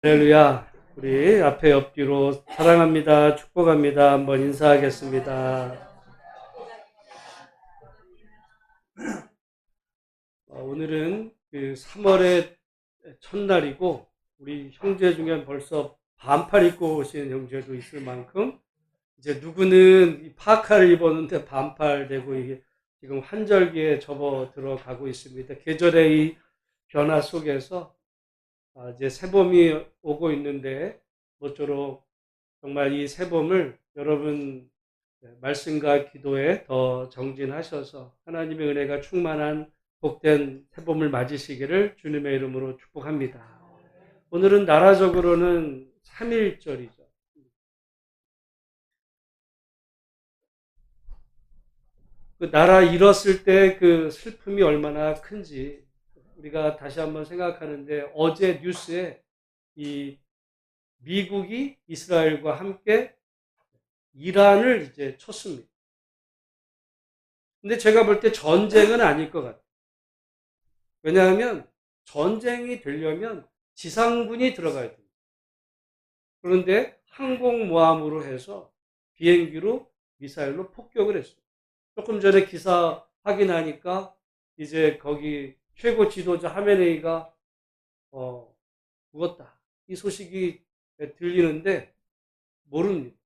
할렐루야. 우리 앞에 옆뒤로 사랑합니다, 축복합니다 한번 인사하겠습니다. 오늘은 그 3월의 첫날이고 우리 형제 중에 벌써 반팔 입고 오신 형제도 있을 만큼 이제 누구는 파카를 입었는데 반팔 되고 이게 지금 환절기에 접어 들어가고 있습니다. 계절의 이 변화 속에서 이제 새봄이 오고 있는데 모쪼록 정말 이 새봄을 여러분 말씀과 기도에 더 정진하셔서 하나님의 은혜가 충만한 복된 새봄을 맞으시기를 주님의 이름으로 축복합니다. 오늘은 나라적으로는 3.1절이죠. 그 나라 잃었을 때 그 슬픔이 얼마나 큰지 우리가 다시 한번 생각하는데 어제 뉴스에 이 미국이 이스라엘과 함께 이란을 이제 쳤습니다. 근데 제가 볼 때 전쟁은 아닐 것 같아요. 왜냐하면 전쟁이 되려면 지상군이 들어가야 됩니다. 그런데 항공모함으로 해서 비행기로 미사일로 폭격을 했어요. 조금 전에 기사 확인하니까 이제 거기 최고 지도자 하메네이가 죽었다. 이 소식이 들리는데 모릅니다.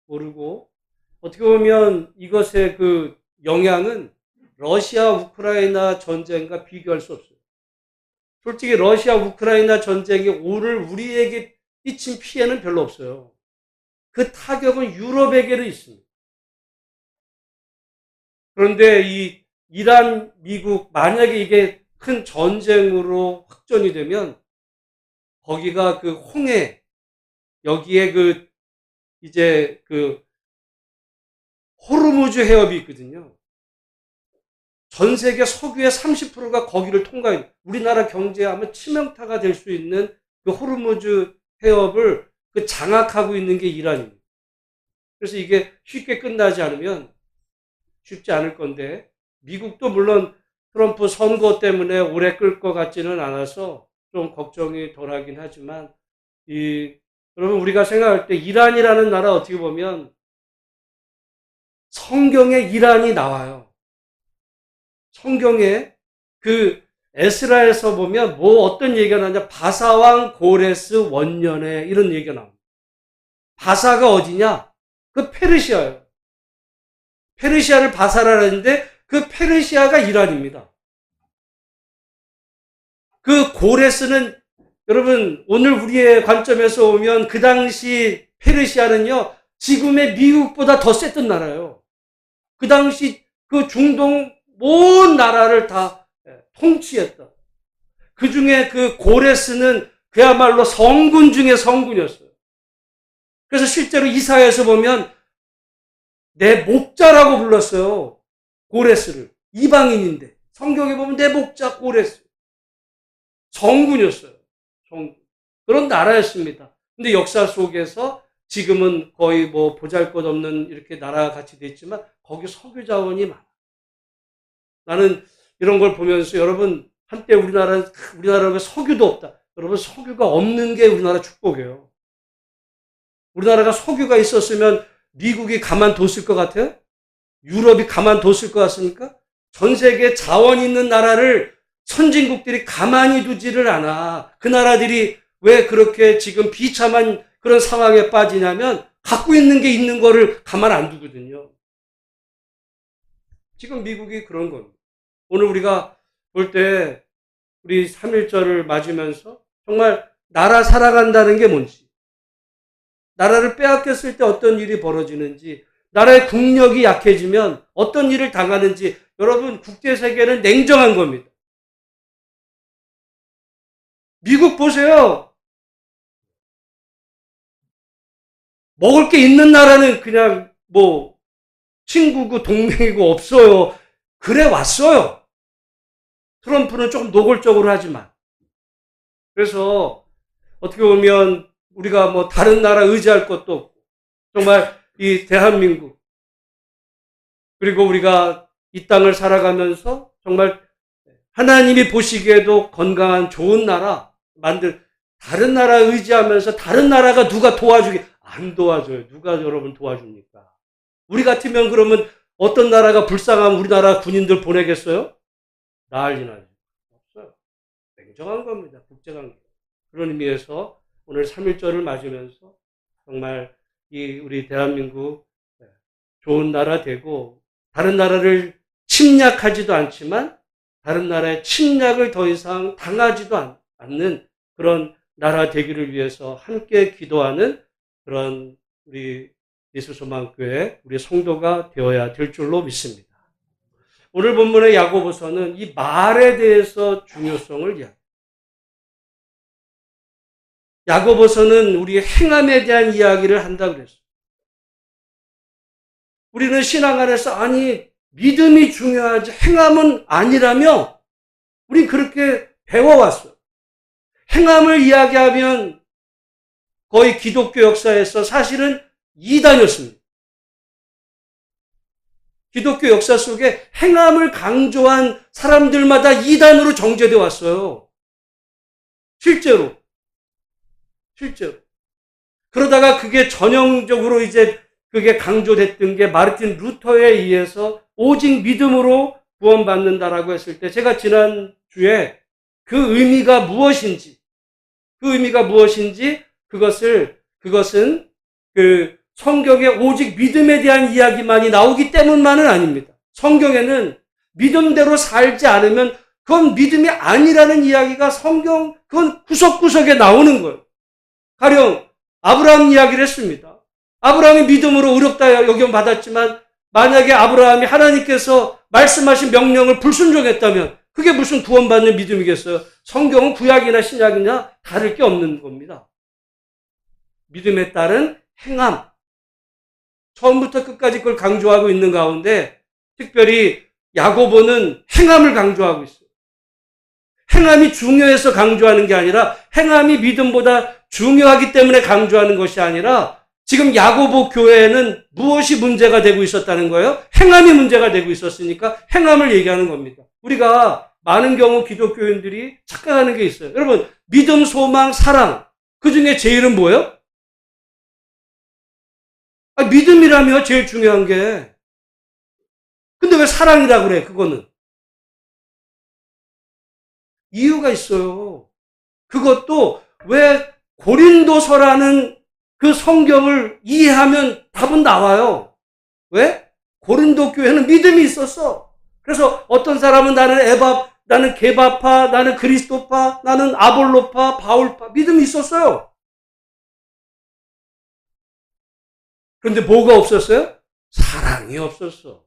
모르고 어떻게 보면 이것의 그 영향은 러시아 우크라이나 전쟁과 비교할 수 없어요. 솔직히 러시아 우크라이나 전쟁이 오늘 우리에게 끼친 피해는 별로 없어요. 그 타격은 유럽에게도 있습니다. 그런데 이 이란, 미국 만약에 이게 큰 전쟁으로 확전이 되면 거기가 그 홍해 여기에 그 이제 그 호르무즈 해협이 있거든요. 전 세계 석유의 30%가 거기를 통과해요. 우리나라 경제에 아마 치명타가 될 수 있는 그 호르무즈 해협을 그 장악하고 있는 게 이란입니다. 그래서 이게 쉽게 끝나지 않으면 쉽지 않을 건데 미국도 물론 트럼프 선거 때문에 오래 끌 것 같지는 않아서 좀 걱정이 덜하긴 하지만 여러분 우리가 생각할 때 이란이라는 나라 어떻게 보면 성경에 이란이 나와요. 성경에 그 에스라에서 보면 뭐 어떤 얘기가 나냐 바사왕 고레스 원년에 이런 얘기가 나옵니다. 바사가 어디냐? 그 페르시아예요. 페르시아를 바사라는데 그 페르시아가 이란입니다. 그 고레스는 여러분 오늘 우리의 관점에서 보면 그 당시 페르시아는요 지금의 미국보다 더 셌던 나라예요. 그 당시 그 중동 온 나라를 다 통치했다. 그 중에 그 고레스는 그야말로 성군 중에 성군이었어요. 그래서 실제로 이사야에서 보면 내 목자라고 불렀어요. 고레스를. 이방인인데. 성경에 보면 내 목자 고레스. 성군이었어요. 성군. 그런 나라였습니다. 근데 역사 속에서 지금은 거의 뭐 보잘것없는 이렇게 나라가 같이 됐지만 거기 석유 자원이 많아. 나는 이런 걸 보면서 여러분 한때 우리나라에 석유도 없다. 여러분 석유가 없는 게 우리나라 축복이에요. 우리나라가 석유가 있었으면 미국이 가만뒀을 것 같아요? 유럽이 가만뒀을 것 같습니까? 전 세계 자원 있는 나라를 선진국들이 가만히 두지를 않아. 그 나라들이 왜 그렇게 지금 비참한 그런 상황에 빠지냐면 갖고 있는 게 있는 거를 가만 안 두거든요. 지금 미국이 그런 겁니다. 오늘 우리가 볼 때 우리 3.1절을 맞으면서 정말 나라 살아간다는 게 뭔지, 나라를 빼앗겼을 때 어떤 일이 벌어지는지, 나라의 국력이 약해지면 어떤 일을 당하는지 여러분 국제세계는 냉정한 겁니다. 미국 보세요. 먹을 게 있는 나라는 그냥 뭐 친구고 동맹이고 없어요. 그래 왔어요. 트럼프는 조금 노골적으로 하지만. 그래서 어떻게 보면 우리가 뭐 다른 나라 의지할 것도 없고 정말 이 대한민국 그리고 우리가 이 땅을 살아가면서 정말 하나님이 보시기에도 건강한 좋은 나라 다른 나라 의지하면서 다른 나라가 누가 도와주게 안 도와줘요. 누가 여러분 도와줍니까? 우리 같으면 그러면 어떤 나라가 불쌍하면 우리나라 군인들 보내겠어요? 난리 나죠. 없어요. 냉정한 겁니다. 국제관계. 그런 의미에서 오늘 3.1절을 맞으면서 정말 이 우리 대한민국 좋은 나라 되고 다른 나라를 침략하지도 않지만 다른 나라의 침략을 더 이상 당하지도 않는 그런 나라 되기를 위해서 함께 기도하는 그런 우리 예수소망교회 우리 성도가 되어야 될 줄로 믿습니다. 오늘 본문의 야고보서는 이 말에 대해서 중요성을 이야기합니다. 야고보서는 우리의 행함에 대한 이야기를 한다고 그랬어요. 우리는 신앙 안에서 아니 믿음이 중요하지 행함은 아니라며 우린 그렇게 배워왔어요. 행함을 이야기하면 거의 기독교 역사에서 사실은 이단이었습니다. 기독교 역사 속에 행함을 강조한 사람들마다 이단으로 정죄되어 왔어요. 실제로. 그러다가 그게 전형적으로 이제 그게 강조됐던 게 마르틴 루터에 의해서 오직 믿음으로 구원받는다라고 했을 때 제가 지난주에 그 의미가 무엇인지 그것은 그 성경에 오직 믿음에 대한 이야기만이 나오기 때문만은 아닙니다. 성경에는 믿음대로 살지 않으면 그건 믿음이 아니라는 이야기가 그건 구석구석에 나오는 거예요. 가령 아브라함 이야기를 했습니다. 아브라함이 믿음으로 의롭다 여김받았지만 만약에 아브라함이 하나님께서 말씀하신 명령을 불순종했다면 그게 무슨 구원받는 믿음이겠어요? 성경은 구약이나 신약이나 다를 게 없는 겁니다. 믿음에 따른 행함. 처음부터 끝까지 그걸 강조하고 있는 가운데 특별히 야고보는 행함을 강조하고 있어요. 행함이 중요해서 강조하는 게 아니라 행함이 믿음보다 중요하기 때문에 강조하는 것이 아니라 지금 야고보 교회에는 무엇이 문제가 되고 있었다는 거예요? 행함이 문제가 되고 있었으니까 행함을 얘기하는 겁니다. 우리가 많은 경우 기독교인들이 착각하는 게 있어요. 여러분, 믿음, 소망, 사랑 그 중에 제일은 뭐예요? 믿음이라며 제일 중요한 게. 근데 왜 사랑이라고 그래, 그거는? 이유가 있어요. 그것도 왜 고린도서라는 그 성경을 이해하면 답은 나와요. 왜? 고린도 교회는 믿음이 있었어. 그래서 어떤 사람은 나는 게바파, 나는 그리스도파, 나는 아볼로파, 바울파 믿음이 있었어요. 그런데 뭐가 없었어요? 사랑이 없었어.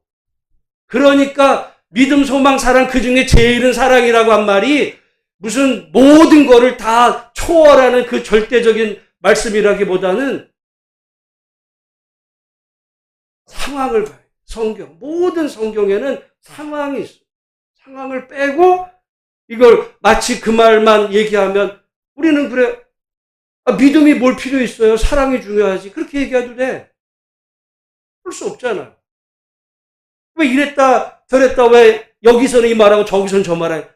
그러니까 믿음, 소망, 사랑 그 중에 제일은 사랑이라고 한 말이 무슨 모든 거를 다 초월하는 그 절대적인 말씀이라기보다는 상황을 봐요. 모든 성경에는 상황이 있어요. 상황을 빼고 이걸 마치 그 말만 얘기하면 우리는 그래. 믿음이 뭘 필요 있어요? 사랑이 중요하지. 그렇게 얘기해도 돼. 그럴 수 없잖아요. 왜 이랬다 저랬다 왜 여기서는 이 말하고 저기서는 저 말하고.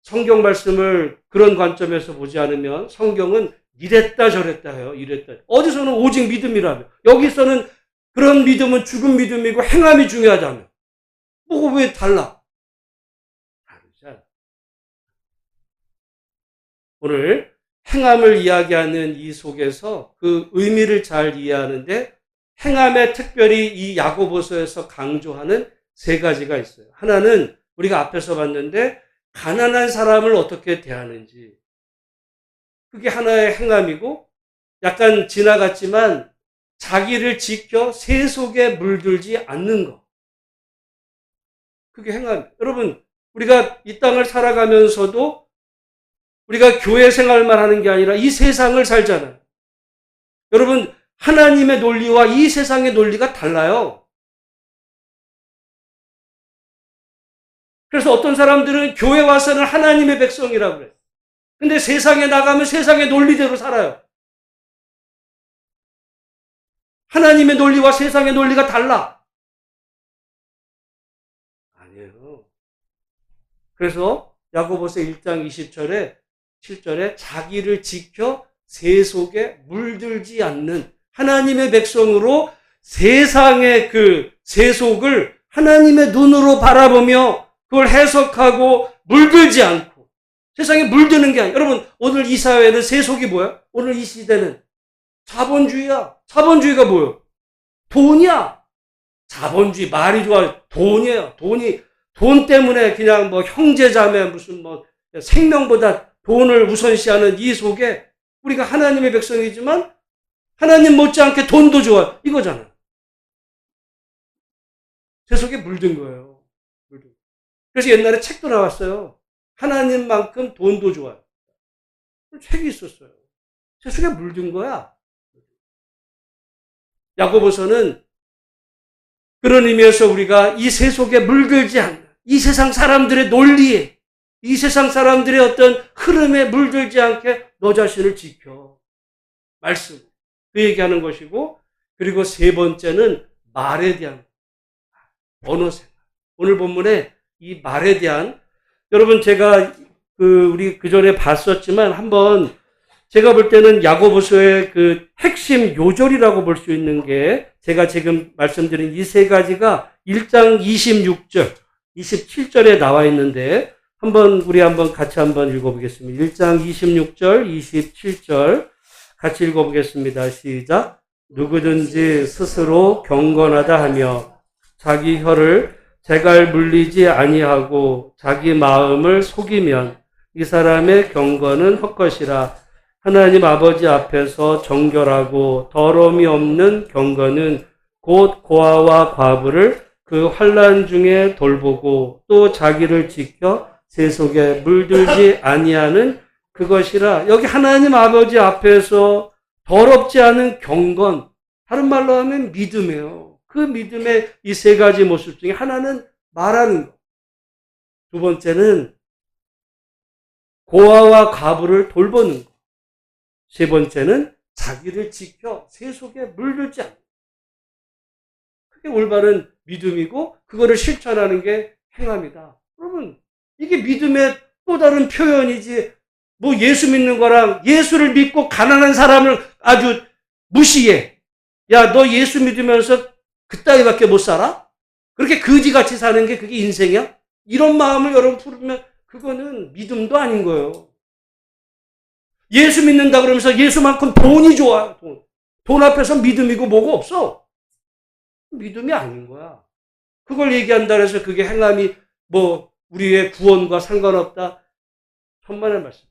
성경 말씀을 그런 관점에서 보지 않으면 성경은 이랬다 저랬다 해요. 이랬다. 어디서는 오직 믿음이라며. 여기서는 그런 믿음은 죽은 믿음이고 행함이 중요하다며. 뭐가 왜 달라? 다르잖아. 오늘 행함을 이야기하는 이 속에서 그 의미를 잘 이해하는데 행함에 특별히 이 야고보서에서 강조하는 세 가지가 있어요. 하나는 우리가 앞에서 봤는데 가난한 사람을 어떻게 대하는지. 그게 하나의 행함이고 약간 지나갔지만 자기를 지켜 세속에 물들지 않는 것. 그게 행함. 여러분, 우리가 이 땅을 살아가면서도 우리가 교회 생활만 하는 게 아니라 이 세상을 살잖아요. 여러분, 하나님의 논리와 이 세상의 논리가 달라요. 그래서 어떤 사람들은 교회 와서는 하나님의 백성이라고 그래요. 근데 세상에 나가면 세상의 논리대로 살아요. 하나님의 논리와 세상의 논리가 달라. 아니에요. 그래서 야고보서 1장 20절에 7절에 자기를 지켜 세속에 물들지 않는 하나님의 백성으로 세상의 그 세속을 하나님의 눈으로 바라보며 그걸 해석하고 물들지 않고 세상에 물드는 게 아니에요. 여러분 오늘 이 사회는 세속이 뭐야? 오늘 이 시대는 자본주의야. 자본주의가 뭐예요? 돈이야. 자본주의 말이 좋아요. 돈이에요. 돈 때문에 그냥 뭐 형제자매 무슨 뭐 생명보다 돈을 우선시하는 이 속에 우리가 하나님의 백성이지만 하나님 못지않게 돈도 좋아요. 이거잖아요. 제 속에 물든 거예요. 그래서 옛날에 책도 나왔어요. 하나님만큼 돈도 좋아요. 책이 있었어요. 제 속에 물든 거야. 야고보서는 그런 의미에서 우리가 이 세속에 물들지 않는 이 세상 사람들의 논리에 이 세상 사람들의 어떤 흐름에 물들지 않게 너 자신을 지켜. 말씀. 그 얘기하는 것이고 그리고 세 번째는 말에 대한 언어 생활. 오늘 본문에 이 말에 대한 여러분 제가 우리 그 전에 봤었지만 한번 제가 볼 때는 야고보서의 그 핵심 요절이라고 볼 수 있는 게 제가 지금 말씀드린 이 세 가지가 1장 26절, 27절에 나와 있는데 우리 같이 한번 읽어보겠습니다. 1장 26절, 27절 같이 읽어보겠습니다. 시작. 누구든지 스스로 경건하다 하며 자기 혀를 재갈 물리지 아니하고 자기 마음을 속이면 이 사람의 경건은 헛것이라. 하나님 아버지 앞에서 정결하고 더러움이 없는 경건은 곧 고아와 과부를 그 환난 중에 돌보고 또 자기를 지켜 세속에 물들지 아니하는 그것이라. 여기 하나님 아버지 앞에서 더럽지 않은 경건, 다른 말로 하면 믿음이에요. 그 믿음의 이 세 가지 모습 중에 하나는 말하는 것. 두 번째는 고아와 과부를 돌보는 것. 세 번째는 자기를 지켜 세속에 물들지 않는 것. 그게 올바른 믿음이고 그거를 실천하는 게 행함이다. 여러분 이게 믿음의 또 다른 표현이지 뭐 예수 믿는 거랑 예수를 믿고 가난한 사람을 아주 무시해. 야, 너 예수 믿으면서 그따위밖에 못 살아? 그렇게 거지같이 사는 게 그게 인생이야? 이런 마음을 여러분 품으면 그거는 믿음도 아닌 거예요. 예수 믿는다 그러면서 예수만큼 돈이 좋아. 돈 앞에서 믿음이고 뭐고 없어. 믿음이 아닌 거야. 그걸 얘기한다 해서 그게 행함이 뭐 우리의 구원과 상관없다. 천만의 말씀.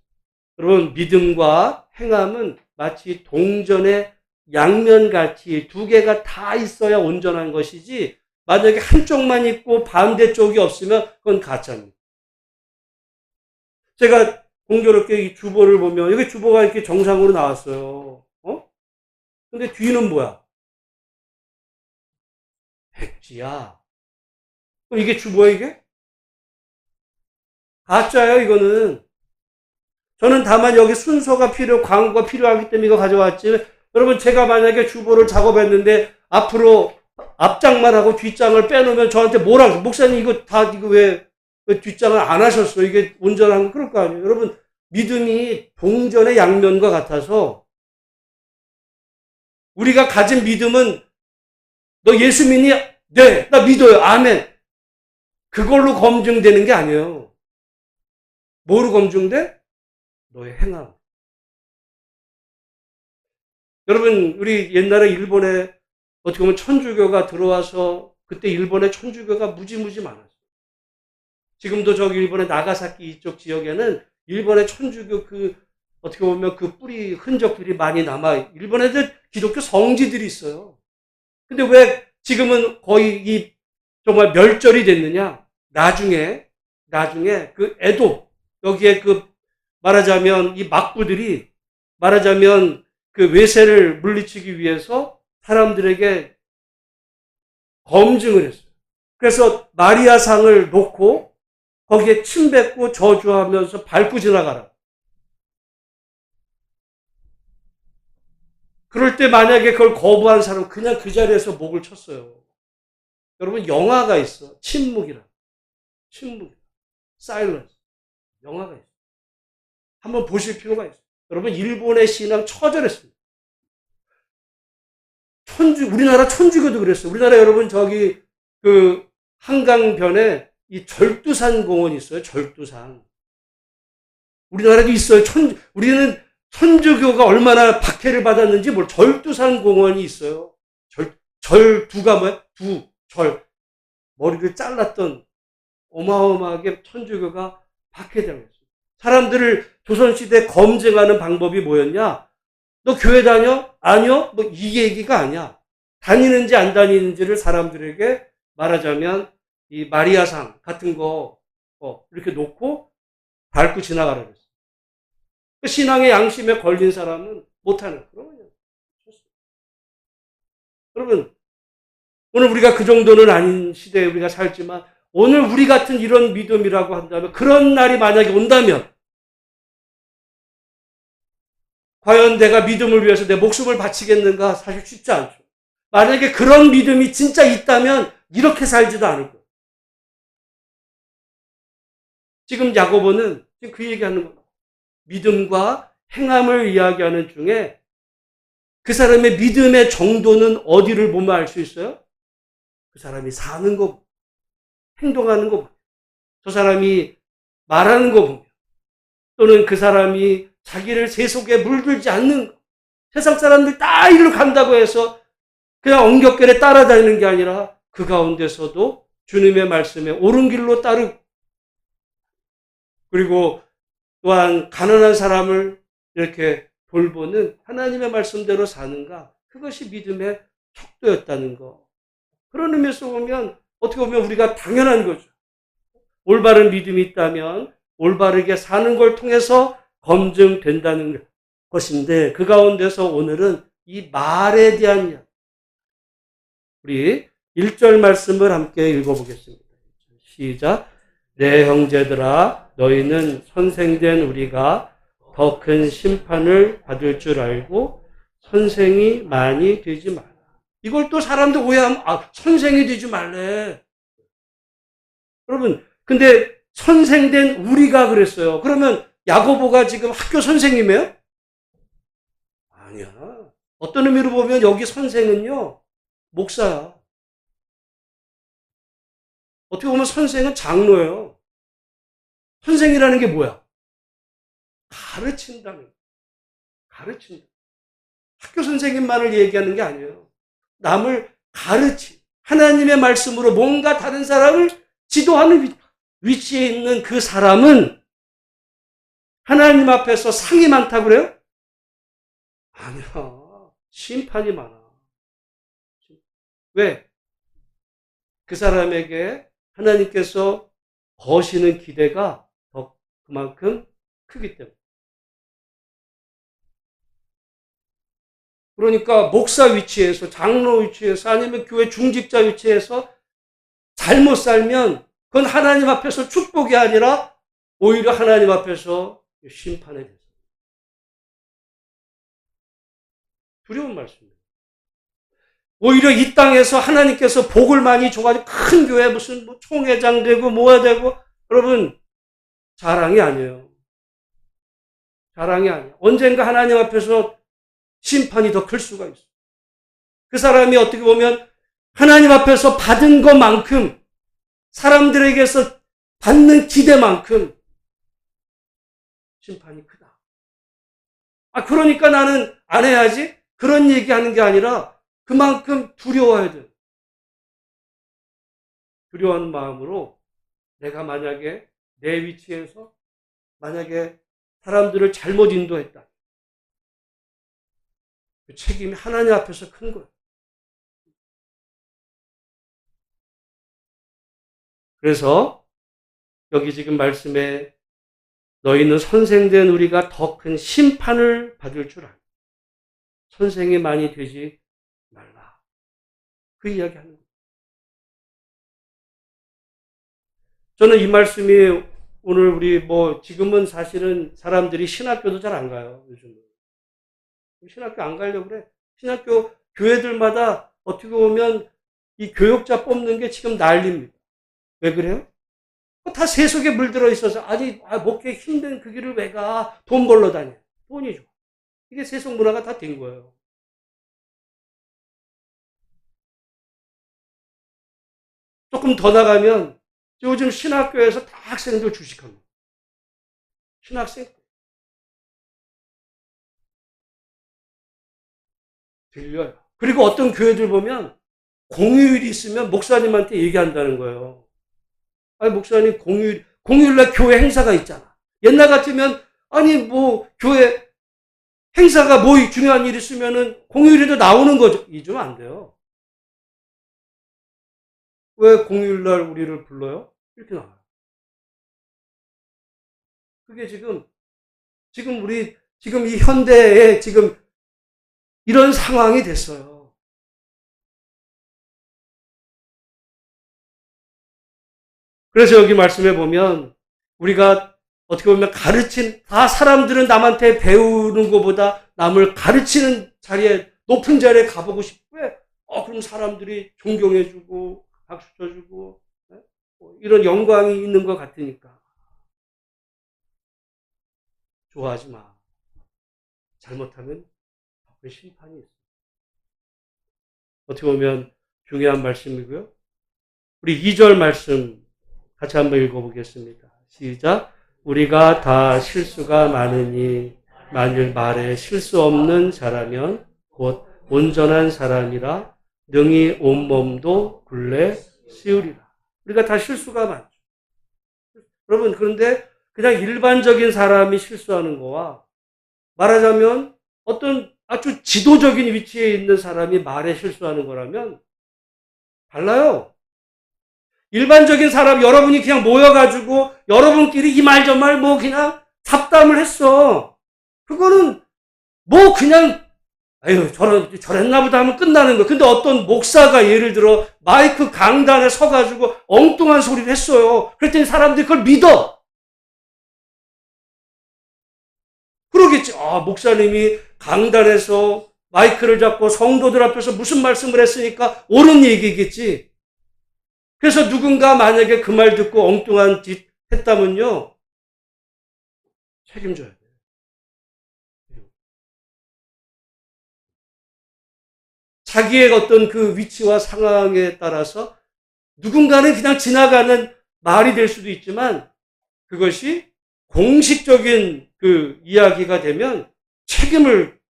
여러분 믿음과 행함은 마치 동전의 양면같이 두 개가 다 있어야 온전한 것이지 만약에 한쪽만 있고 반대쪽이 없으면 그건 가짜입니다. 제가 공교롭게 이 주보를 보면 여기 주보가 이렇게 정상으로 나왔어요. 근데 뒤는 뭐야? 백지야. 그럼 이게 주보야 이게? 가짜예요 이거는. 저는 다만 여기 순서가 광고가 필요하기 때문에 이거 가져왔지. 여러분 제가 만약에 주보를 작업했는데 앞으로 앞장만 하고 뒷장을 빼놓으면 저한테 뭐라고 목사님 이거 왜 뒷장을 안 하셨어? 이게 온전한 거 그럴 거 아니에요. 여러분 믿음이 동전의 양면과 같아서 우리가 가진 믿음은 너 예수 믿니? 네, 나 믿어요. 아멘. 그걸로 검증되는 게 아니에요. 뭐로 검증돼? 너의 행함. 여러분 우리 옛날에 일본에 어떻게 보면 천주교가 들어와서 그때 일본에 천주교가 무지무지 많았어요. 지금도 저기 일본의 나가사키 이쪽 지역에는 일본의 천주교 어떻게 보면 그 뿌리 흔적들이 많이 남아 일본에도 기독교 성지들이 있어요. 근데 왜 지금은 거의 정말 멸절이 됐느냐? 나중에 그 에도 여기에 말하자면 이 막부들이 말하자면 그 외세를 물리치기 위해서 사람들에게 검증을 했어요. 그래서 마리아상을 놓고 거기에 침 뱉고 저주하면서 밟고 지나가라. 그럴 때 만약에 그걸 거부한 사람은 그냥 그 자리에서 목을 쳤어요. 여러분 영화가 있어. 침묵. 사일런스. 영화가 있어. 한번 보실 필요가 있어요. 여러분, 일본의 신앙 처절했습니다. 우리나라 천주교도 그랬어요. 우리나라 여러분, 저기, 한강변에 이 절두산 공원이 있어요. 절두산. 우리나라도 있어요. 우리는 천주교가 얼마나 박해를 받았는지 절두산 공원이 있어요. 절두가 뭐야? 머리를 잘랐던 어마어마하게 천주교가 박해당했어요. 사람들을 조선시대 검증하는 방법이 뭐였냐? 너 교회 다녀? 아니요? 이 얘기가 아니야. 다니는지 안 다니는지를 사람들에게 말하자면 이 마리아상 같은 거 이렇게 놓고 밟고 지나가라 그랬어요. 신앙의 양심에 걸린 사람은 못하는 그런 거예요. 여러분, 오늘 우리가 그 정도는 아닌 시대에 우리가 살지만 오늘 우리 같은 이런 믿음이라고 한다면, 그런 날이 만약에 온다면, 과연 내가 믿음을 위해서 내 목숨을 바치겠는가? 사실 쉽지 않죠. 만약에 그런 믿음이 진짜 있다면 이렇게 살지도 않을 거예요. 지금 야고보는 지금 그 얘기하는 겁니다. 믿음과 행함을 이야기하는 중에 그 사람의 믿음의 정도는 어디를 보면 알 수 있어요? 그 사람이 사는 거, 행동하는 거, 저 사람이 말하는 거 보면, 또는 그 사람이 자기를 세속에 물들지 않는 거. 세상 사람들 다 이리로 간다고 해서 그냥 엉겹결에 따라다니는 게 아니라 그 가운데서도 주님의 말씀에 옳은 길로 따르고, 그리고 또한 가난한 사람을 이렇게 돌보는 하나님의 말씀대로 사는가, 그것이 믿음의 척도였다는 거. 그런 의미에서 보면 어떻게 보면 우리가 당연한 거죠. 올바른 믿음이 있다면 올바르게 사는 걸 통해서 검증된다는 것인데, 그 가운데서 오늘은 이 말에 대한 이야기, 우리 1절 말씀을 함께 읽어보겠습니다. 시작. 내 형제들아, 너희는 선생된 우리가 더 큰 심판을 받을 줄 알고 선생이 많이 되지 말라. 이걸 또 사람들 오해하면, 선생이 되지 말래. 여러분, 근데 선생된 우리가 그랬어요. 그러면 야고보가 지금 학교 선생님이에요? 아니야. 어떤 의미로 보면 여기 선생은요, 목사야. 어떻게 보면 선생은 장로예요. 선생이라는 게 뭐야? 가르친다는 거예요. 가르친다. 학교 선생님만을 얘기하는 게 아니에요. 남을 하나님의 말씀으로 뭔가 다른 사람을 지도하는 위치에 있는 그 사람은 하나님 앞에서 상이 많다고 그래요? 아니야. 심판이 많아. 왜? 그 사람에게 하나님께서 거시는 기대가 더 그만큼 크기 때문에. 그러니까 목사 위치에서, 장로 위치에서, 아니면 교회 중직자 위치에서 잘못 살면 그건 하나님 앞에서 축복이 아니라 오히려 하나님 앞에서 심판의 대상. 두려운 말씀입니다. 오히려 이 땅에서 하나님께서 복을 많이 줘가지고 큰 교회 무슨 총회장 되고 뭐야 되고, 여러분, 자랑이 아니에요. 자랑이 아니에요. 언젠가 하나님 앞에서 심판이 더 클 수가 있어요. 그 사람이 어떻게 보면 하나님 앞에서 받은 것만큼, 사람들에게서 받는 기대만큼 심판이 크다. 그러니까 나는 안 해야지? 그런 얘기하는 게 아니라 그만큼 두려워야 돼. 두려워하는 마음으로 내가 만약에 내 위치에서 만약에 사람들을 잘못 인도했다. 그 책임이 하나님 앞에서 큰 거예요. 그래서 여기 지금 말씀에 너희는 선생된 우리가 더 큰 심판을 받을 줄 알고 선생이 많이 되지 말라. 그 이야기하는 거예요. 저는 이 말씀이 오늘 우리 지금은 사실은 사람들이 신학교도 잘 안 가요. 요즘은. 신학교 안 가려고 그래. 신학교 교회들마다 어떻게 보면 이 교육자 뽑는 게 지금 난리입니다. 왜 그래요? 다 세속에 물들어 있어서 아니 목회 힘든 그 길을 왜 가? 돈 벌러 다녀. 돈이 좋아. 이게 세속 문화가 다 된 거예요. 조금 더 나가면 요즘 신학교에서 다 학생들 주식합니다. 신학생 들려요. 그리고 어떤 교회들 보면 공휴일이 있으면 목사님한테 얘기한다는 거예요. 아니 목사님 공휴일날 교회 행사가 있잖아. 옛날 같으면 아니 뭐 교회 행사가 뭐 중요한 일 있으면은 공휴일에도 나오는 거죠. 이좀 안 돼요. 왜 공휴일날 우리를 불러요? 이렇게 나와요. 그게 지금 이 현대에 지금 이런 상황이 됐어요. 그래서 여기 말씀해 보면 우리가 어떻게 보면 다 사람들은 남한테 배우는 것보다 남을 가르치는 자리에, 높은 자리에 가보고 싶고, 그럼 사람들이 존경해주고, 박수 쳐주고, 이런 영광이 있는 것 같으니까. 좋아하지 마. 잘못하면 심판이 있어. 어떻게 보면 중요한 말씀이고요. 우리 2절 말씀 같이 한번 읽어보겠습니다. 시작. 우리가 다 실수가 많으니 만일 말에 실수 없는 자라면 곧 온전한 사람이라 능히 온몸도 굴레 씌우리라. 우리가 다 실수가 많죠. 여러분, 그런데 그냥 일반적인 사람이 실수하는 거와 말하자면 어떤 아주 지도적인 위치에 있는 사람이 말에 실수하는 거라면 달라요. 일반적인 사람, 여러분이 그냥 모여가지고 여러분끼리 이 말 저 말 뭐 그냥 잡담을 했어. 그거는 뭐 그냥 아유 저랬나 보다 하면 끝나는 거. 근데 어떤 목사가 예를 들어 마이크 강단에 서가지고 엉뚱한 소리를 했어요. 그랬더니 사람들이 그걸 믿어. 그러겠지. 목사님이 강단에서 마이크를 잡고 성도들 앞에서 무슨 말씀을 했으니까 옳은 얘기겠지. 그래서 누군가 만약에 그 말 듣고 엉뚱한 짓 했다면요, 책임져야 돼요. 자기의 어떤 그 위치와 상황에 따라서 누군가는 그냥 지나가는 말이 될 수도 있지만 그것이 공식적인 그 이야기가 되면 책임을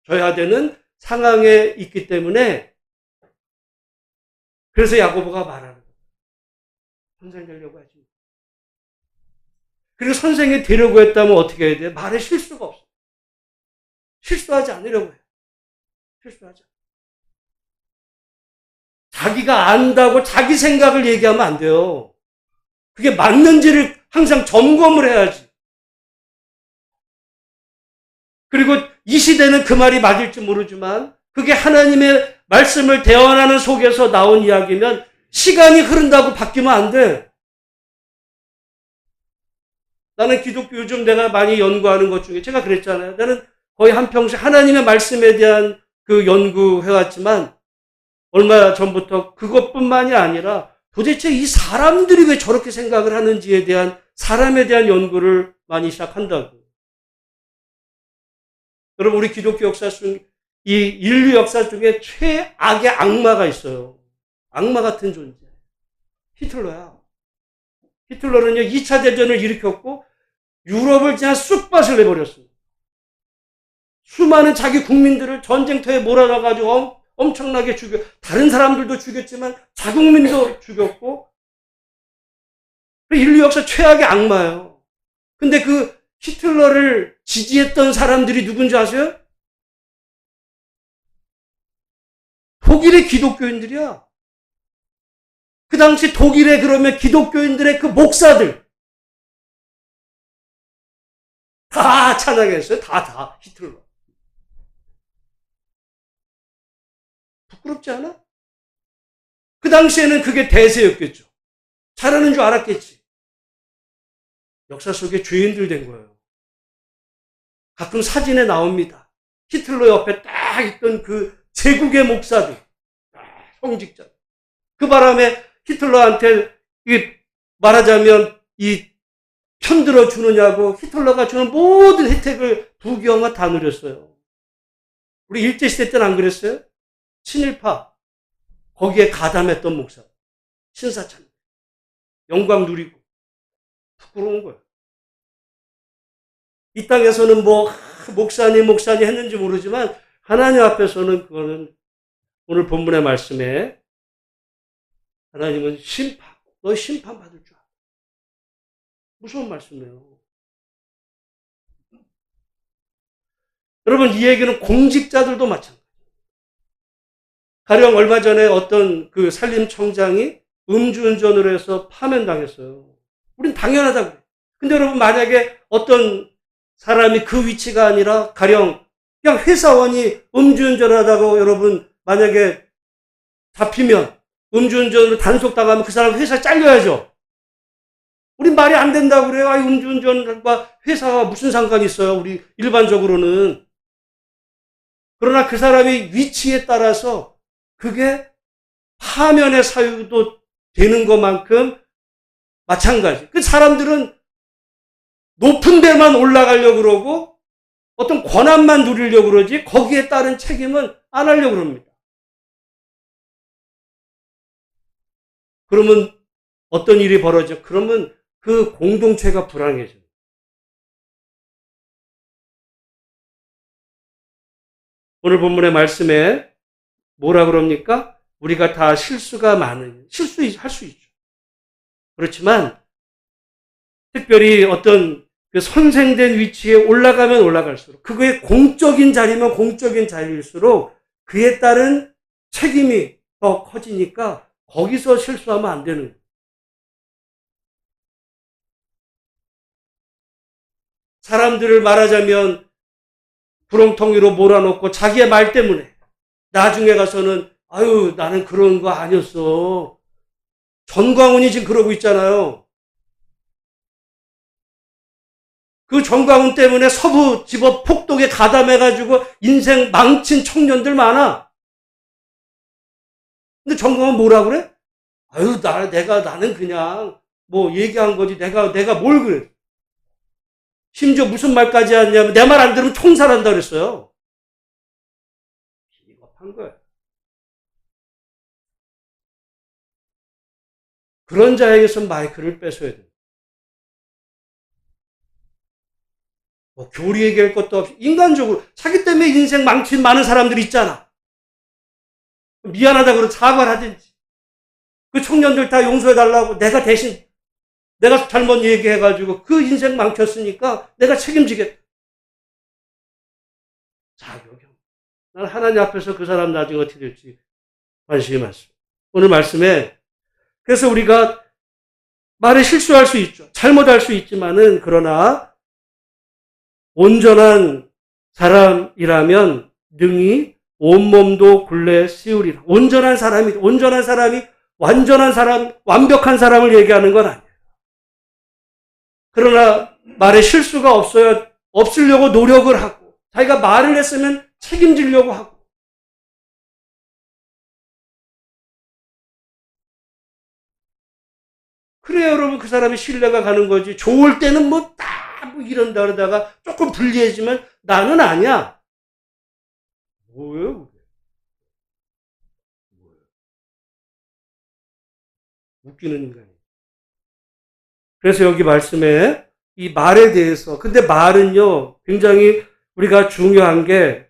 져야 되는 상황에 있기 때문에 그래서 야고보가 말하는 거예요. 선생 되려고 하지. 그리고 선생이 되려고 했다면 어떻게 해야 돼? 말에 실수가 없어. 실수하지 않으려고 해요. 실수하지 않아. 자기가 안다고 자기 생각을 얘기하면 안 돼요. 그게 맞는지를 항상 점검을 해야지. 그리고 이 시대는 그 말이 맞을지 모르지만 그게 하나님의 말씀을 대언하는 속에서 나온 이야기면 시간이 흐른다고 바뀌면 안 돼. 나는 기독교 요즘 내가 많이 연구하는 것 중에 제가 그랬잖아요. 나는 거의 한평생 하나님의 말씀에 대한 그 연구해왔지만 얼마 전부터 그것뿐만이 아니라 도대체 이 사람들이 왜 저렇게 생각을 하는지에 대한 사람에 대한 연구를 많이 시작한다고. 여러분 우리 기독교 역사 중 이 인류 역사 중에 최악의 악마가 있어요. 악마 같은 존재. 히틀러야. 히틀러는요 2차 대전을 일으켰고 유럽을 그냥 쑥밭을 내버렸습니다. 수많은 자기 국민들을 전쟁터에 몰아넣어가지고 엄청나게 죽여, 다른 사람들도 죽였지만 자국민도 죽였고 인류 역사 최악의 악마예요. 근데 그 히틀러를 지지했던 사람들이 누군지 아세요? 독일의 기독교인들이야. 그 당시 독일의 그러면 기독교인들의 그 목사들 다 찬양했어요. 다 히틀러. 부끄럽지 않아? 그 당시에는 그게 대세였겠죠. 잘하는 줄 알았겠지. 역사 속에 죄인들 된 거예요. 가끔 사진에 나옵니다. 히틀러 옆에 딱 있던 그 제국의 목사들, 성직자. 그 바람에 히틀러한테 말하자면 이 편들어 주느냐고 히틀러가 주는 모든 혜택을 부귀영화 다 누렸어요. 우리 일제시대 때는 안 그랬어요? 친일파 거기에 가담했던 목사 신사참 영광 누리고 부끄러운 거예요. 이 땅에서는 뭐 목사님 했는지 모르지만 하나님 앞에서는 그거는 오늘 본문의 말씀에 하나님은 너 심판받을 줄 알아. 무서운 말씀이에요. 여러분 이 얘기는 공직자들도 마찬가지예요. 가령 얼마 전에 어떤 그 산림청장이 음주운전으로 해서 파면당했어요. 우린 당연하다고 그래요. 근데 여러분 만약에 어떤 사람이 그 위치가 아니라 가령 그냥 회사원이 음주운전을 하다가 여러분 만약에 잡히면 음주운전으로 단속당하면 그 사람 회사 잘려야죠. 우린 말이 안 된다고 그래요. 음주운전과 회사가 무슨 상관이 있어요. 우리 일반적으로는. 그러나 그 사람의 위치에 따라서 그게 파면의 사유도 되는 것만큼 마찬가지. 그 사람들은 높은 데만 올라가려고 그러고 어떤 권한만 누리려고 그러지 거기에 따른 책임은 안 하려고 그럽니다. 그러면 어떤 일이 벌어져? 그러면 그 공동체가 불안해져요. 오늘 본문의 말씀에 뭐라 그럽니까? 우리가 다 실수가 많은, 실수할 수 있죠. 그렇지만 특별히 어떤 그 선생된 위치에 올라가면 올라갈수록 그거의 공적인 자리면 공적인 자리일수록 그에 따른 책임이 더 커지니까 거기서 실수하면 안 되는 거예요. 사람들을 말하자면 구렁텅이로 몰아넣고 자기의 말 때문에 나중에 가서는 아유 나는 그런 거 아니었어. 전광훈이 지금 그러고 있잖아요. 그 전광훈 때문에 서부 지법 폭독에 가담해가지고 인생 망친 청년들 많아. 근데 전광훈 뭐라 그래? 아유 나는 그냥 뭐 얘기한 거지 내가 뭘 그래. 심지어 무슨 말까지 하냐면 내 말 안 들으면 총살한다 그랬어요. 비겁한 거예요. 그런 자에게서 마이크를 뺏어야 돼요. 뭐 교리 얘기할 것도 없이 인간적으로 자기 때문에 인생 망친 많은 사람들이 있잖아. 미안하다고 사과를 하든지 그 청년들 다 용서해달라고 내가 대신 내가 잘못 얘기해가지고 그 인생 망쳤으니까 내가 책임지겠다. 자격이 난 하나님 앞에서 그 사람 나중에 어떻게 될지 관심이 많습니다. 오늘 말씀에 그래서 우리가 말에 실수할 수 있죠. 잘못할 수 있지만은 그러나 온전한 사람이라면 능히 온몸도 굴레 씌우리라. 온전한 사람이 완전한 사람, 완벽한 사람을 얘기하는 건 아니에요. 그러나 말에 실수가 없으려고 노력을 하고 자기가 말을 했으면 책임지려고 하고 그래야 여러분 그 사람이 신뢰가 가는 거지. 좋을 때는 뭐 이런다 그러다가 조금 불리해지면 나는 아니야. 뭐예요? 웃기는 인간이에요. 그래서 여기 말씀에 이 말에 대해서 근데 말은요 굉장히 우리가 중요한 게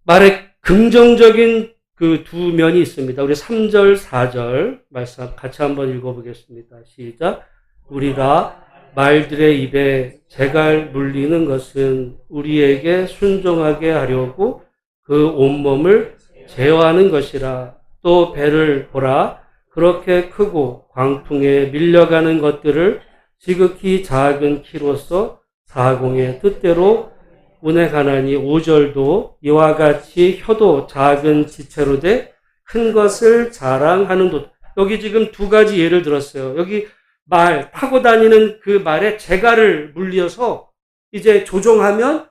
말에 긍정적인 그 두 면이 있습니다. 우리 3절, 4절 말씀 같이 한번 읽어보겠습니다. 시작. 우리가 말들의 입에 재갈 물리는 것은 우리에게 순종하게 하려고 그 온몸을 제어하는 것이라. 또 배를 보라. 그렇게 크고 광풍에 밀려가는 것들을 지극히 작은 키로서 사공의 뜻대로 운행하나니 5절도 이와 같이 혀도 작은 지체로 돼 큰 것을 자랑하는 도. 여기 지금 두 가지 예를 들었어요. 여기 말 타고 다니는 그 말에 재갈을 물려서 이제 조종하면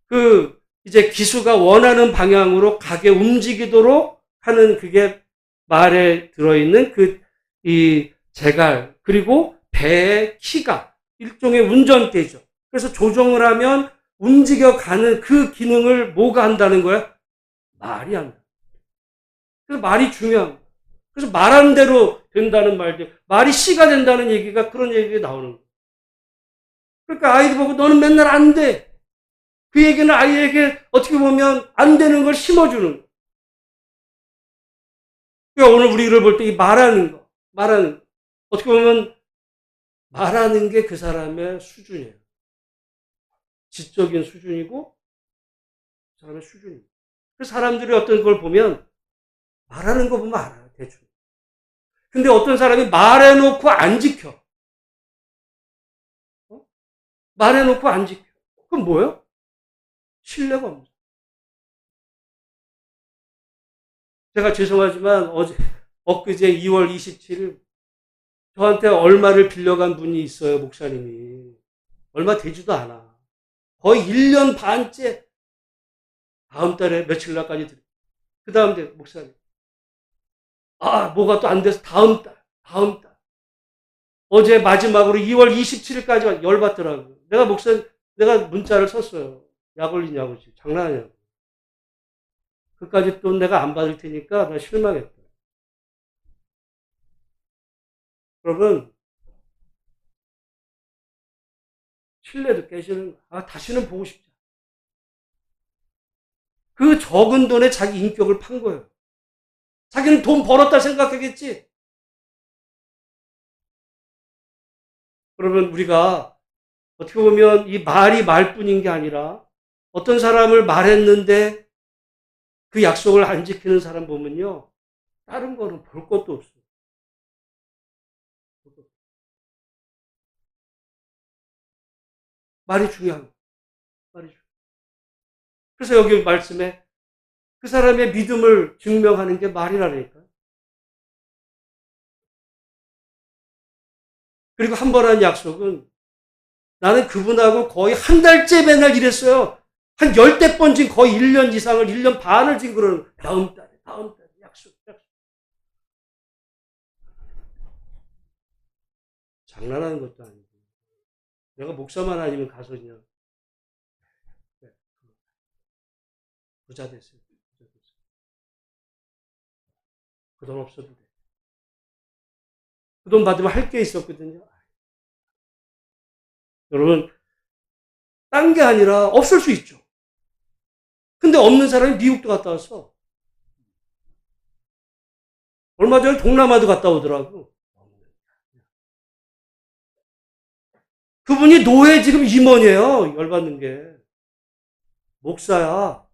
그 이제 기수가 원하는 방향으로 가게 움직이도록 하는 그게 말에 들어있는 이 재갈 그리고 배의 키가 일종의 운전대죠. 그래서 조정을 하면 움직여가는 그 기능을 뭐가 한다는 거야? 말이 한다. 그래서 말이 중요한 거야. 그래서 말한 대로 된다는 말들, 말이 씨가 된다는 얘기가 그런 얘기가 나오는 거야. 그러니까 아이들 보고 너는 맨날 안 돼. 그 얘기는 아이에게 어떻게 보면 안 되는 걸 심어주는 거야. 그러니까 오늘 우리를 볼 때 이 말하는 거, 어떻게 보면 말하는 게 그 사람의 수준이에요. 지적인 수준이고, 그 사람의 수준이에요. 그 사람들이 어떤 걸 보면, 말하는 거 보면 알아요, 대충. 근데 어떤 사람이 말해놓고 안 지켜. 말해놓고 안 지켜. 그럼 뭐예요? 신뢰가 없는. 제가 죄송하지만 엊그제 2월 27일 저한테 얼마를 빌려간 분이 있어요, 목사님이. 얼마 되지도 않아. 거의 1년 반째 다음 달에 며칠 날까지 드려. 그 다음 달 목사님. 뭐가 또 안 돼서 다음 달. 어제 마지막으로 2월 27일까지 열받더라고요. 내가 문자를 썼어요. 약 올리냐고, 장난하냐고. 그까지 또 내가 안 받을 테니까 나 실망했다. 여러분, 신뢰도 깨지는, 다시는 보고 싶지 않아. 그 적은 돈에 자기 인격을 판 거예요. 자기는 돈 벌었다 생각하겠지? 그러면 우리가 어떻게 보면 이 말이 말뿐인 게 아니라 어떤 사람을 말했는데 그 약속을 안 지키는 사람 보면요. 다른 거는 볼 것도 없어요. 말이 중요한 거예요. 말이 중요해요. 그래서 여기 말씀에 그 사람의 믿음을 증명하는 게 말이라니까요. 그리고 한 번 한 약속은 나는 그분하고 거의 한 달째 맨날 일했어요. 한 10대 번 진 거의 1년 이상을, 1년 반을 진 그런 다음 달에 약속. 장난하는 것도 아니고. 내가 목사만 아니면 가서 그냥 부자 됐어요. 그 돈 없어도 돼. 그 돈 받으면 할 게 있었거든요. 여러분, 딴 게 아니라 없을 수 있죠. 근데 없는 사람이 미국도 갔다 왔어. 얼마 전에 동남아도 갔다 오더라고. 그분이 노예 지금 임원이에요. 열받는 게. 목사야.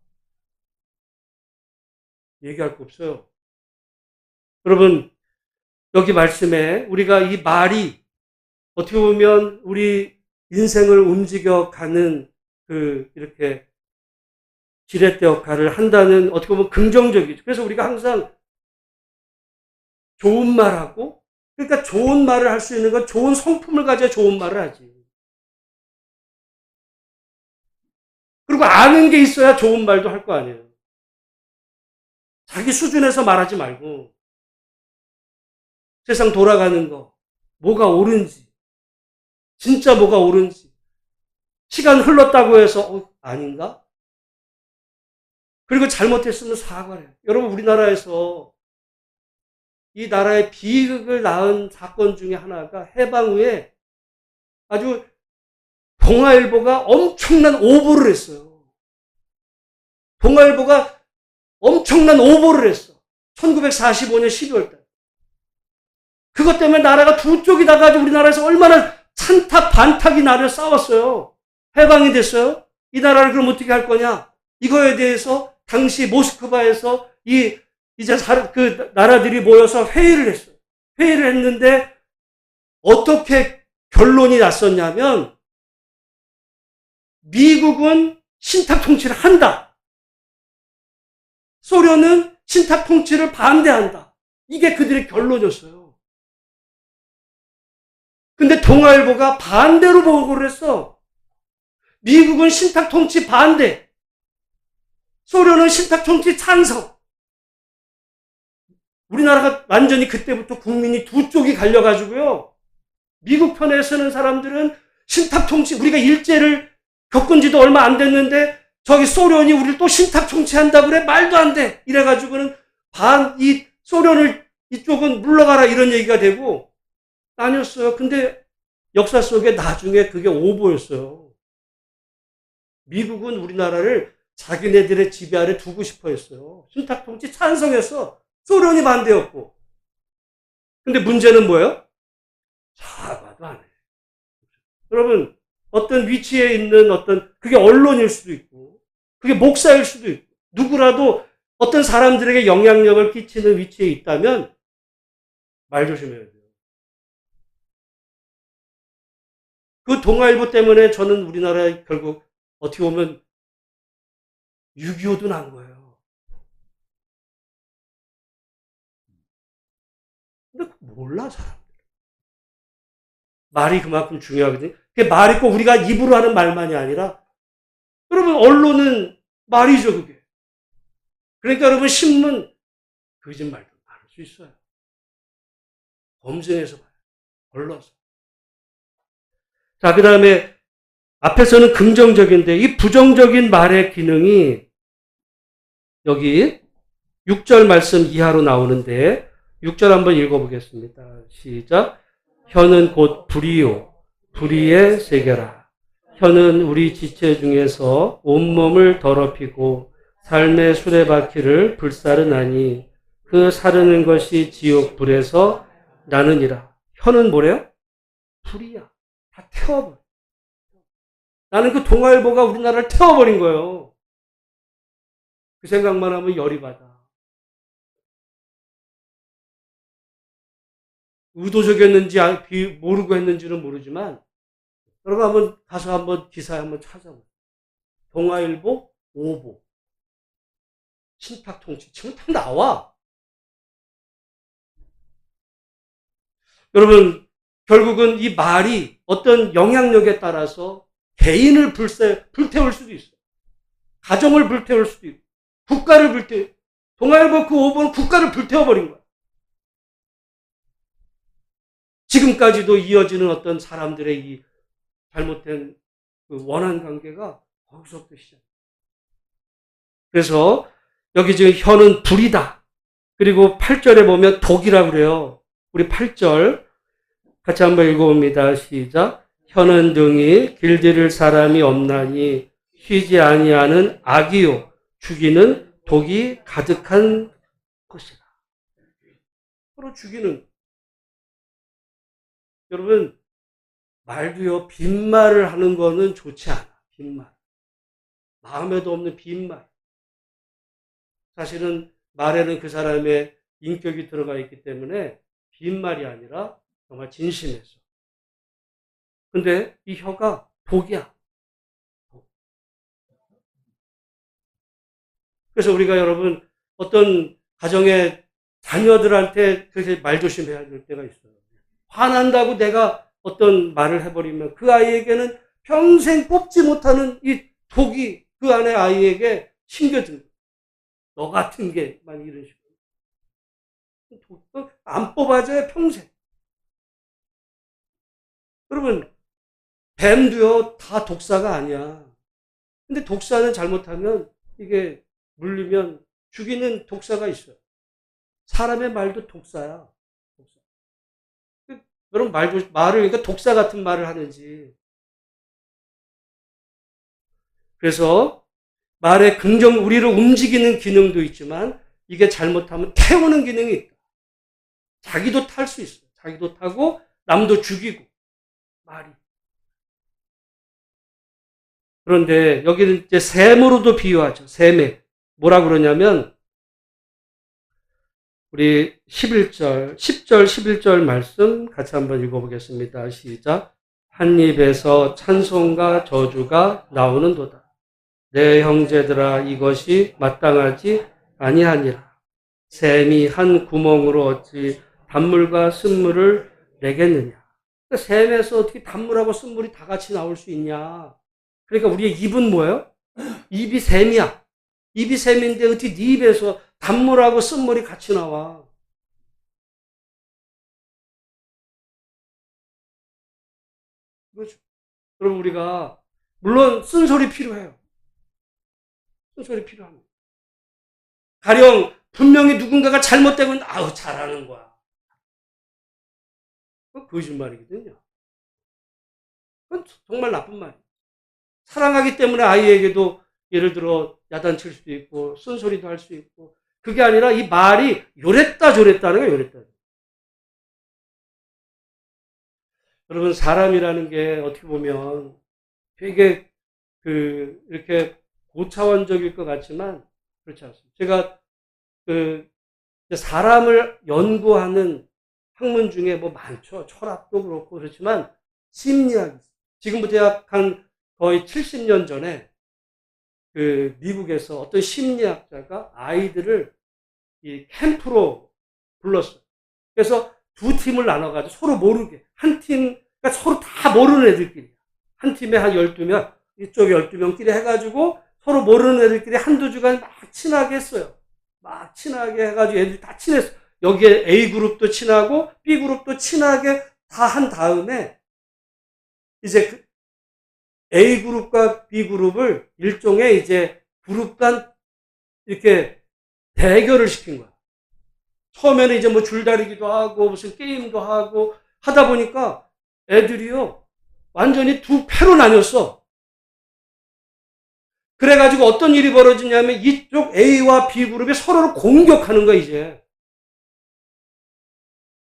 얘기할 거 없어요. 여러분, 여기 말씀에 우리가 이 말이 어떻게 보면 우리 인생을 움직여가는 이렇게 지렛대 역할을 한다는 어떻게 보면 긍정적이죠. 그래서 우리가 항상 좋은 말하고, 그러니까 좋은 말을 할 수 있는 건 좋은 성품을 가져야 좋은 말을 하지. 그리고 아는 게 있어야 좋은 말도 할 거 아니에요. 자기 수준에서 말하지 말고 세상 돌아가는 거, 뭐가 옳은지, 진짜 뭐가 옳은지, 시간 흘렀다고 해서 아닌가? 그리고 잘못했으면 사과를 해요. 여러분, 우리나라에서 이 나라의 비극을 낳은 사건 중에 하나가 해방 후에 아주 동아일보가 엄청난 오보를 했어요. 동아일보가 엄청난 오보를 했어. 1945년 12월 달. 그것 때문에 나라가 두 쪽이 나가지고 우리나라에서 얼마나 찬탑 반탁이 나를 싸웠어요. 해방이 됐어요. 이 나라를 그럼 어떻게 할 거냐? 이거에 대해서 당시 모스크바에서 이제 그 나라들이 모여서 회의를 했어요. 회의를 했는데 어떻게 결론이 났었냐면 미국은 신탁 통치를 한다. 소련은 신탁 통치를 반대한다. 이게 그들의 결론이었어요. 근데 동아일보가 반대로 보고를 했어. 미국은 신탁 통치 반대. 소련은 신탁 통치 찬성. 우리나라가 완전히 그때부터 국민이 두 쪽이 갈려가지고요. 미국 편에 서는 사람들은 신탁 통치, 우리가 일제를 겪은 지도 얼마 안 됐는데 저기 소련이 우리를 또 신탁 통치한다 그래? 말도 안 돼. 이래가지고는 이 소련을 이쪽은 물러가라 이런 얘기가 되고 나뉘었어요. 근데 역사 속에 나중에 그게 오보였어요. 미국은 우리나라를 자기네들의 지배 아래 두고 싶어 했어요. 신탁 통치 찬성했어. 소련이 반대였고. 근데 문제는 뭐예요? 사과도 안 해. 여러분, 어떤 위치에 있는 그게 언론일 수도 있고, 그게 목사일 수도 있고, 누구라도 어떤 사람들에게 영향력을 끼치는 위치에 있다면 말 조심해야 돼요. 그 동아일보 때문에 저는 우리나라에 결국 어떻게 보면 6.25도 난 거예요. 근데 몰라, 사람들. 말이 그만큼 중요하거든요. 그게 말이 꼭 우리가 입으로 하는 말만이 아니라, 여러분, 언론은 말이죠, 그게. 그러니까 여러분, 신문, 거짓말도 많을 수 있어요. 검증해서 봐요. 걸러서. 자, 그 다음에, 앞에서는 긍정적인데, 이 부정적인 말의 기능이, 여기, 6절 말씀 이하로 나오는데, 6절 한번 읽어보겠습니다. 시작. 혀는 곧 불이요. 불의의 세계라. 혀는 우리 지체 중에서 온몸을 더럽히고 삶의 수레바퀴를 불사르나니 그 사르는 것이 지옥 불에서 나느니라. 혀는 뭐래요? 불이야. 다 태워버려. 나는 그 동아일보가 우리나라를 태워버린 거예요. 그 생각만 하면 열이 받아. 의도적이었는지 모르고 했는지는 모르지만 여러분 한번 가서 한번 기사에 한번 찾아보세요. 동아일보 오보 신탁 통치 치면 다 나와. 여러분 결국은 이 말이 어떤 영향력에 따라서 개인을 불태울 수도 있어요. 가정을 불태울 수도 있고 국가를 동아일보 그 오보는 국가를 불태워버린 거야. 지금까지도 이어지는 어떤 사람들의 이 잘못된 그 원한 관계가 거기서부터 시작. 그래서 여기 지금 혀는 불이다. 그리고 8절에 보면 독이라고 그래요. 우리 8절 같이 한번 읽어봅니다. 시작. 혀는 등이 길들일 사람이 없나니 쉬지 아니하는 악이요 죽이는 독이 가득한 것이다. 서로 죽이는. 여러분 말도요 빈말을 하는 거는 좋지 않아. 빈말. 마음에도 없는 빈말. 사실은 말에는 그 사람의 인격이 들어가 있기 때문에 빈말이 아니라 정말 진심에서. 근데 이 혀가 독이야. 그래서 우리가 여러분 어떤 가정의 자녀들한테 그렇게 말 조심해야 될 때가 있어요. 화난다고 내가 어떤 말을 해버리면 그 아이에게는 평생 뽑지 못하는 이 독이 그 안에 아이에게 심겨듭니다. 너 같은 게 막 이런 식으로. 안 뽑아줘요 평생. 여러분 뱀도요 다 독사가 아니야. 근데 독사는 잘못하면 이게 물리면 죽이는 독사가 있어요. 사람의 말도 독사야. 독사. 여러분 말을 그러니까 독사 같은 말을 하는지. 그래서 말의 우리를 움직이는 기능도 있지만 이게 잘못하면 태우는 기능이 있다. 자기도 탈 수 있어. 자기도 타고 남도 죽이고 말이. 그런데 여기는 이제 샘으로도 비유하죠. 샘에 뭐라 그러냐면 우리 10절 11절 말씀 같이 한번 읽어보겠습니다. 시작. 한 입에서 찬송과 저주가 나오는도다. 내 형제들아 이것이 마땅하지 아니하니라. 샘이 한 구멍으로 어찌 단물과 쓴물을 내겠느냐. 그러니까 샘에서 어떻게 단물하고 쓴물이 다 같이 나올 수 있냐. 그러니까 우리의 입은 뭐예요? 입이 샘이야. 입이 샘인데 어떻게 네 입에서 단물하고 쓴물이 같이 나와. 그럼 우리가 물론 쓴소리 필요해요. 쓴소리 필요합니다. 가령 분명히 누군가가 잘못되고 있는데 아우 잘하는 거야. 그건 거짓말이거든요. 그건 정말 나쁜 말이에요. 사랑하기 때문에 아이에게도 예를 들어 야단칠 수도 있고 쓴소리도 할 수 있고 그게 아니라 이 말이 요랬다 저랬다는 거예요. 요랬다. 여러분 사람이라는 게 어떻게 보면 되게 이렇게 고차원적일 것 같지만 그렇지 않습니다. 제가 사람을 연구하는 학문 중에 뭐 많죠. 철학도 그렇고 그렇지만 심리학이 있어요. 지금부터 약 한 거의 70년 전에 미국에서 어떤 심리학자가 아이들을 이 캠프로 불렀어요. 그래서 두 팀을 나눠가지고 서로 모르게 한 팀, 그러니까 서로 다 모르는 애들끼리 한 팀에 한 12명, 이쪽 12명끼리 해가지고 서로 모르는 애들끼리 한두 주간 막 친하게 했어요. 막 친하게 해가지고 애들이 다 친했어요. 여기에 A그룹도 친하고 B그룹도 친하게 다 한 다음에 이제 A그룹과 B그룹을 일종의 이제 그룹 간 이렇게 대결을 시킨 거야. 처음에는 이제 뭐 줄다리기도 하고 무슨 게임도 하고 하다 보니까 애들이요 완전히 두 패로 나뉘었어. 그래가지고 어떤 일이 벌어지냐면 이쪽 A와 B그룹이 서로를 공격하는 거야 이제.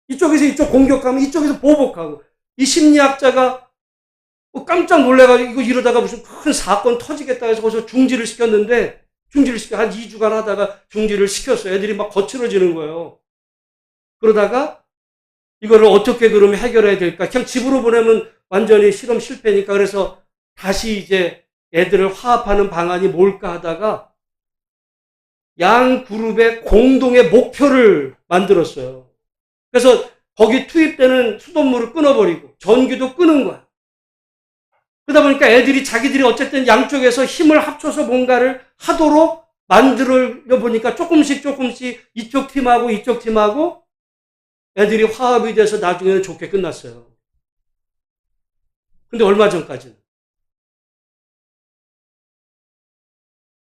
이쪽에서 이쪽 공격하면 이쪽에서 보복하고 이 심리학자가 깜짝 놀래가지고 이거 이러다가 무슨 큰 사건 터지겠다 해서 거기서 중지를 시켰는데 한 2주간 하다가 중지를 시켰어요. 애들이 막 거칠어지는 거예요. 그러다가 이거를 어떻게 그러면 해결해야 될까? 그냥 집으로 보내면 완전히 실험 실패니까 그래서 다시 이제 애들을 화합하는 방안이 뭘까 하다가 양 그룹의 공동의 목표를 만들었어요. 그래서 거기 투입되는 수돗물을 끊어버리고 전기도 끄는 거야. 그러다 보니까 애들이 자기들이 어쨌든 양쪽에서 힘을 합쳐서 뭔가를 하도록 만들어 보니까 조금씩 이쪽 팀하고 이쪽 팀하고 애들이 화합이 돼서 나중에는 좋게 끝났어요. 근데 얼마 전까지는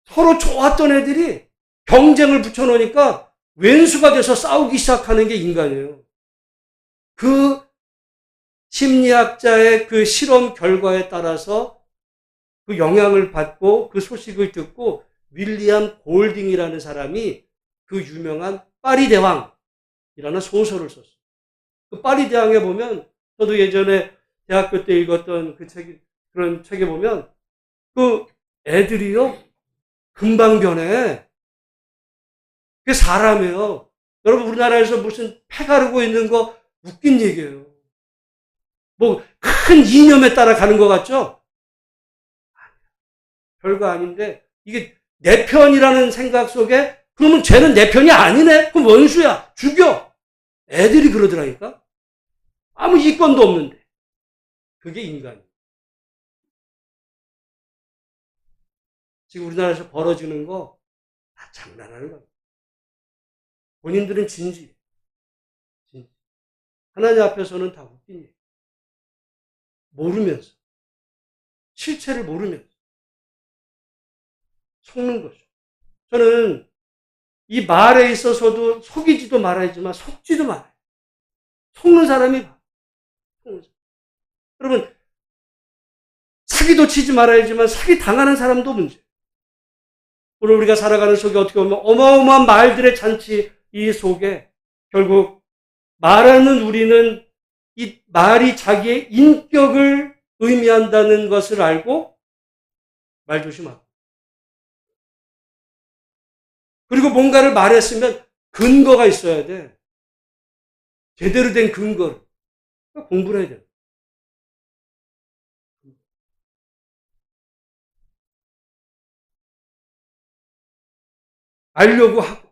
서로 좋았던 애들이 경쟁을 붙여놓으니까 왼수가 돼서 싸우기 시작하는 게 인간이에요. 그 심리학자의 그 실험 결과에 따라서 그 영향을 받고 그 소식을 듣고 윌리엄 골딩이라는 사람이 그 유명한 파리 대왕이라는 소설을 썼어요. 그 파리 대왕에 보면 저도 예전에 대학교 때 읽었던 그런 책에 보면 그 애들이요 금방 변해. 그게 사람이에요. 여러분 우리나라에서 무슨 패 가르고 있는 거 웃긴 얘기예요. 뭐 큰 이념에 따라 가는 것 같죠? 별거 아닌데 이게 내 편이라는 생각 속에 그러면 쟤는 내 편이 아니네? 그럼 원수야. 죽여. 애들이 그러더라니까. 아무 이권도 없는데. 그게 인간이에요. 지금 우리나라에서 벌어지는 거 다 장난하는 겁니다. 본인들은 진지. 하나님 앞에서는 다 웃긴 얘기. 모르면서. 실체를 모르면서. 속는 거죠. 저는 이 말에 있어서도 속이지도 말아야지만 속지도 말아요. 속는 사람이 속는 사람. 여러분 사기도 치지 말아야지만 사기 당하는 사람도 문제. 오늘 우리가 살아가는 속에 어떻게 보면 어마어마한 말들의 잔치 이 속에 결국 말하는 우리는 이 말이 자기의 인격을 의미한다는 것을 알고 말 조심하고 그리고 뭔가를 말했으면 근거가 있어야 돼. 제대로 된 근거를. 공부를 해야 돼. 알려고 하고.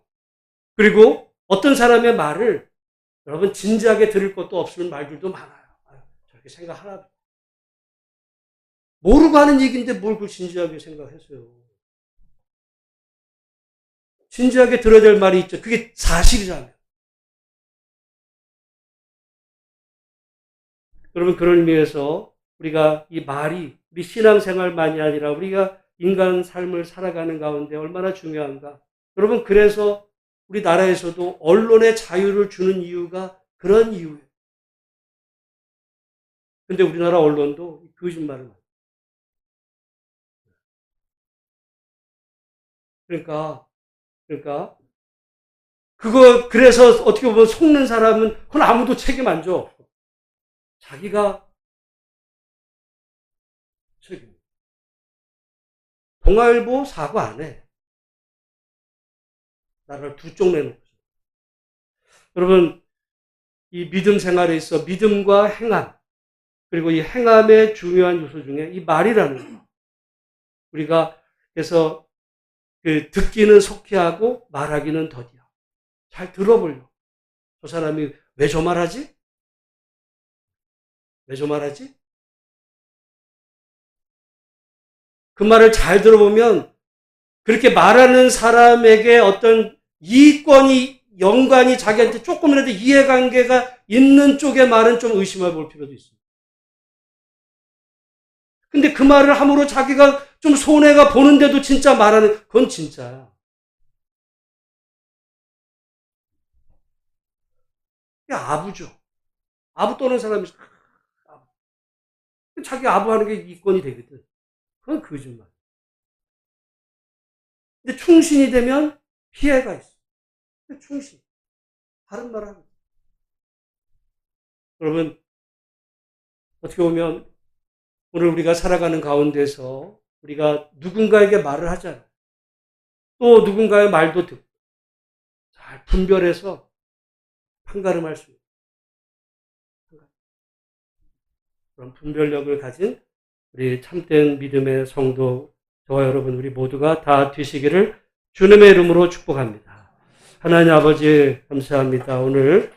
그리고 어떤 사람의 말을 여러분 진지하게 들을 것도 없는 말들도 많아요. 저렇게 생각하나. 모르고 하는 얘기인데 뭘 그걸 진지하게 생각했어요. 진지하게 들어야 될 말이 있죠. 그게 사실이잖아요. 여러분 그런 의미에서 우리가 이 말이 우리 신앙생활만이 아니라 우리가 인간 삶을 살아가는 가운데 얼마나 중요한가. 여러분, 그래서 우리나라에서도 언론의 자유를 주는 이유가 그런 이유예요. 근데 우리나라 언론도 거짓말을 해요. 그러니까 그래서 어떻게 보면 속는 사람은 그건 아무도 책임 안 져. 자기가 책임. 동아일보 사과 안 해. 나라를 두 쪽 내놓고. 여러분, 이 믿음 생활에 있어 믿음과 행함, 그리고 이 행함의 중요한 요소 중에 이 말이라는 거. 우리가 그래서 듣기는 속히하고 말하기는 더디어. 잘 들어보려고. 저 사람이 왜 저 말하지? 왜 저 말하지? 그 말을 잘 들어보면 그렇게 말하는 사람에게 어떤 이익권이, 연관이 자기한테 조금이라도 이해관계가 있는 쪽의 말은 좀 의심해 볼 필요도 있습니다. 근데 그 말을 함으로 자기가 좀 손해가 보는데도 진짜 말하는, 그건 진짜야. 그게 아부죠. 아부 떠는 사람이 있어. 자기 아부하는 게 이권이 되거든. 그건 거짓말. 근데 충신이 되면 피해가 있어. 충신. 다른 말 하고. 여러분, 어떻게 보면 오늘 우리가 살아가는 가운데서 우리가 누군가에게 말을 하잖아요. 또 누군가의 말도 듣고 잘 분별해서 판가름할 수 있는 그런 분별력을 가진 우리 참된 믿음의 성도 저와 여러분 우리 모두가 다 되시기를 주님의 이름으로 축복합니다. 하나님 아버지 감사합니다. 오늘